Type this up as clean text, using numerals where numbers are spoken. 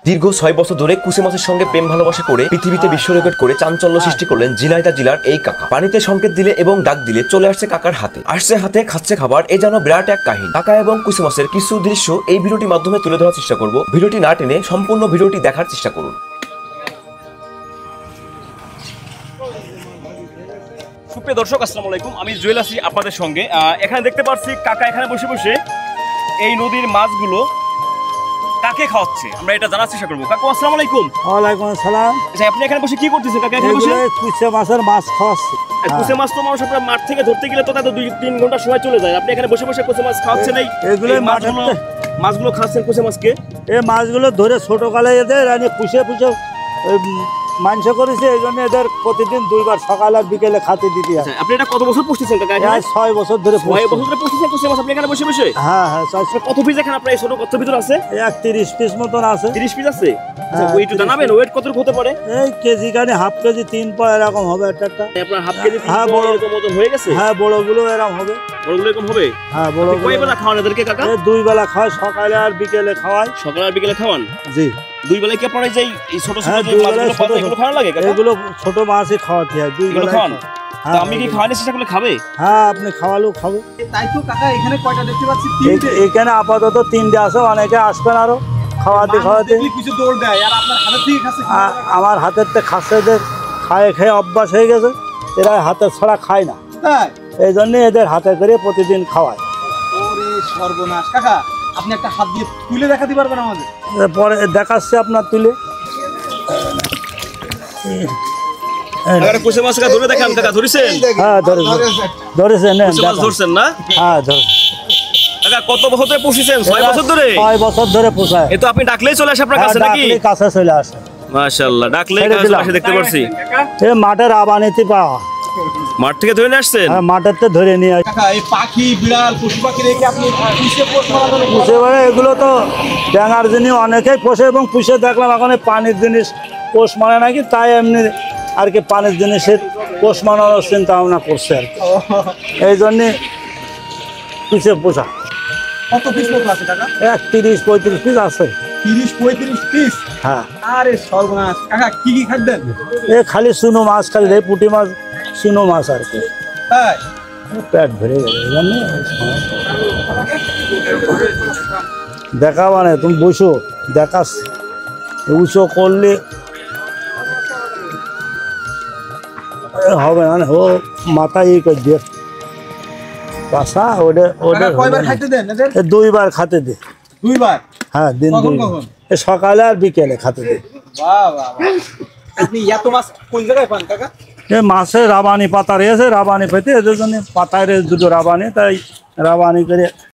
দীর্ঘ 6 বছর ধরে কুসে মাছের সঙ্গে প্রেম ভালোবাসা করে পৃথিবীতে বিশ্ব রেকর্ড করে চাঞ্চল্য সৃষ্টি করলেন ঝিনাইদহ জেলার এই কাকা। পানিতে সংকেত দিলে এবং ডাক দিলে চলে আসছে কাকার হাতে, আসছে হাতে, খাচ্ছে খাবার। এ যেন বিরাট এক কাহিনী। কাকা এবং কুসে মাছের কিছু দৃশ্য এই ভিডিওটির মাধ্যমে তুলে ধরার চেষ্টা করব। ভিডিওটি না টেনে সম্পূর্ণ ভিডিওটি দেখার চেষ্টা করুন। সুপ্রিয় দর্শক, আসসালামু আলাইকুম। আমি জুয়েল আছি আপনাদের সঙ্গে। এখানে দেখতে পাচ্ছি কাকা এখানে বসে বসে এই নদীর মাছগুলো কাকে খাওয়াচ্ছে, আমরা এটা জানার চেষ্টা করবো। কাকু আসসালামু আলাইকুম। ওয়ালাইকুম আসসালাম। আচ্ছা, আপনি এখানে বসে কি করতেছেন কাকা? এখানে বসে কুচে মাছের মাছ খাওয়াচ্ছে। কুচে মাছ তো মানুষ আপনার মাঠ থেকে ধরতে গেলে তো তাদের 2-3 ঘন্টা সময় চলে যায়। আপনি এখানে বসে বসে কুচে মাছ খাওয়াচ্ছেন। এগুলো মাছগুলো খাচ্ছেন কুচে মাছকে। এই মাছগুলো ধরে ছোটকালে এদের পুষে মাংস করেছে, এই জন্য এদের প্রতিদিন 2 বার সকাল আর বিকেলে খাতে দিতে হয়। আপনি এটা কত বছর পুষতেছেন কাকা? 6 বছর ধরে। 6 বছর ধরে পুষতেছেন কুচে মাছ আপনি এখানে বসে বসে? হ্যাঁ হ্যাঁ। কত পিস এখানে আপনার এই ছোট কত ভিতর আছে? 30 পিস মতন আছে। 30 পিস আছে। আচ্ছা, ওয়েট জানাবেন, ওয়েট কত হতে পারে? এই কেজি কানে হাফ কেজি 3 পা এরকম হবে একটা। আপনার হাফ কেজি? হ্যাঁ, বড় এরকম মতন হয়ে গেছে। হ্যাঁ, বড়গুলো এরকম হবে। বড়গুলো এরকম হবে। হ্যাঁ, বড়। কয় বেলা খাওয়ান এদেরকে কাকা? 2 বেলা খাওয়াই, সকালে আর বিকেলে খাওয়াই। সকালে আর বিকেলে খাওয়ান? জি। 2 বেলায় কি আপনারা এই ছোট ছোট যে মাছগুলো এগুলো খাওয়ানো লাগে কাকা? এগুলো ছোট মাছই খাওয়াতে হয় 2 বেলা খাওয়ান। তা আমি কি খাওয়ানোর চেষ্টা করলে খাবে? হ্যাঁ, আপনি খাওয়ালেও খাবো। তাই তো কাকা, এখানে কয়টা দেখতে পাচ্ছি? এখানে আপাতত 3টে আছে, অনেকে আসবেন আরো খাওয়াতে। কিছু দৌড় দেয় আর আপনার হাতের থেকে খাচ্ছে। আমার হাতের থেকে খাচ্ছে, এদের খেয়ে অভ্যাস হয়ে গেছে। এরা হাতের ছাড়া খায় না, এই জন্য এদের হাতে করে প্রতিদিন খাওয়ায়। ওরে সর্বনাশ! কাকা, আপনি একটা হাত দিয়ে তুলে দেখাতে পারবেন আমাদের? পরে দেখাচ্ছে আপনার তুলে। কুচে মাছ ধরে দেখান কাকা। ধরেছেন? হ্যাঁ, ধরেছেন। ধরছেন না? হ্যাঁ, ধরেছেন। কাকা কত বছর ধরে পুষিছেন? 6 বছর ধরে? 6 বছর ধরে পোষায়। এ তো আপনি ডাকলেই চলে আসে আপনার কাছে নাকি? কাছে চলে আসে। মাশাআল্লাহ, ডাকলেই কাছে আসে, দেখতে পাচ্ছি। এ মাঠের আবানিতে পাওয়া। মাঠ থেকে ধরে নিয়ে আসছেন? হ্যাঁ, মাঠের থেকে ধরে নিয়ে আসে। কাকা, এই পাখি বিড়াল পশু পাখি রেখে আপনি পুষে পোষ মানানো? পুষে বলে এগুলো তো ড্যাঙার জিনিস অনেকেই পোষে, এবং পুষে দেখলাম এখন পানির জিনিস পোষ মানে নাকি, তাই এমনি আর কি পানির জিনিসের পোষ মানানোর চিন্তা ভাবনা করছে আর কি। এই জন্যে পুষে পোষা। কত পিস মতো আছে কাকা? 30-35 পিস আছে। 30-35 পিস? হ্যাঁ। আরে সর্বনাশ! কাকা কি কি খাদ্য? এ খালি চুনো মাছ, খালি পুঁটি মাছ, চুনো মাছ আর কি। তাই পেট ভরে গেছে, এই জন্য দেখা মানে তুমি বসো, দেখাস উঁচু করলে হবে না। ও মাথায় ই করে দিয়ে পাশা ওটা। কয়বার খাইতে দেন এদের? 2 বার খাতে দে। 2 বার? হ্যাঁ, দিন 2 বার। সকালে আর বিকেলে খাতে দে। বাহ বাহ! আপনি এত মাছ কোন জায়গায় পান কাকা? এ মাছের রাবানি পাতা রয়েছে, রাবানি পেতে এদের জন্য পাতায় 2 রাবানি, তাই রাবানি করে